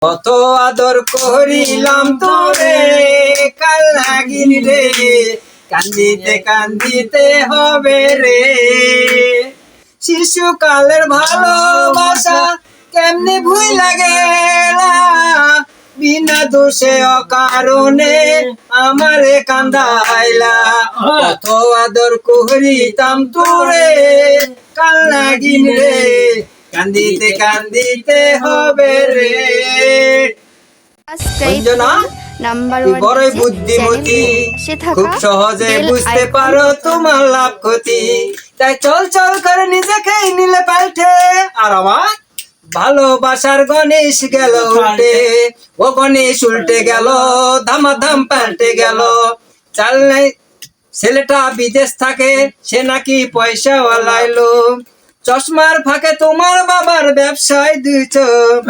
কত আদর করিলাম তোরে কাল লাগিন রে, কান্দিতে কান্দিতে হবে রে। শিশুকালের ভালোবাসা কেমনে ভুইলা গেলা, বিনা দোষে অকারণে আমারে কান্দাইলা। কত আদর করিতাম তোরে কাল লাগিন রে, কান্দিতে কান্দিতে হবে রে। অঞ্জনা, তুই বড়ই বুদ্ধিমতী, খুব সহজে বুঝতে পারো তোমার লাভ ক্ষতি। তাই চল চল করে নিজেকে নিলে পাল্টে, আর আমার ভালোবাসার গণেশ গেল উল্টে। ও গণেশ উল্টে গেল, ধামাধাম পাল্টে গেল। চাল নাই ছেলেটা বিদেশ থাকে, সে নাকি পয়সাওয়ালা লোক। চশমার ফাঁকে তোমার বাবার ব্যবসায় দুই চোখ,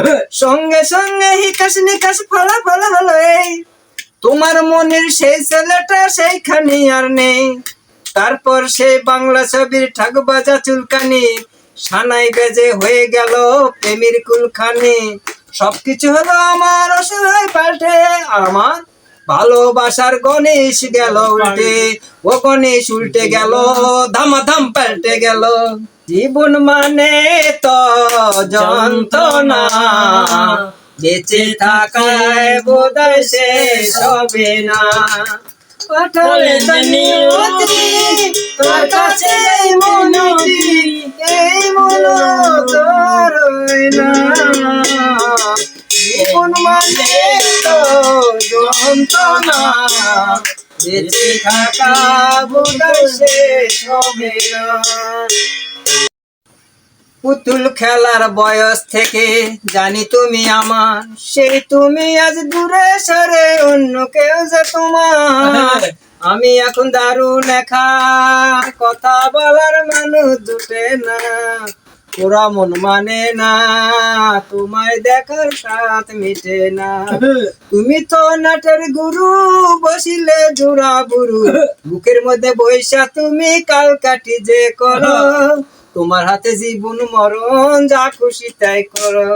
সঙ্গে সঙ্গে হিকাশ নিকাশ ফলাফল হলো এই। তোমার মনের সেই ছেলেটা সেইখানে আর নেই। তারপর সেই বাংলা ছবির ঠাক বাজা চুলকানি, সানাই বেজে হয়ে গেল প্রেমের কুলখানি। সবকিছু হলো আমার অসহায় পাল্টে, আর আমার ভালোবাসার গণেশ গেল উল্টে। ও গণেশ উল্টে গেল, ধামাধাম পাল্টে গেল। জীবন মানে তো যন্ত্রণা, বেঁচে থাকায় বোধহয় শেষ হবে না। পাঠালে নিয়তি তোর কাছে এই মনটি, এই মন তোর না। জীবন মানে তো যন্ত্রণা, বেঁচে থাকা বোধহয় শেষ হবে না। পুতুল খেলার বয়স থেকে জানি তুমি আমার, সেই তুমি আজ দূরে সরে অন্য কেউ যে তোমার। আমি এখন দারুণ একা, কথা বলার মানুষ জুটে না। ওরা মন মানে না, তোমায় দেখার সাথ মিটে না। তুমি তো নাটের গুরু, বসিলে জোড়া বুড়ু। বুকের মধ্যে বৈশা তুমি কাল কাটি যে করো, তোমার হাতে জীবন মরণ, যা খুশি তাই করো।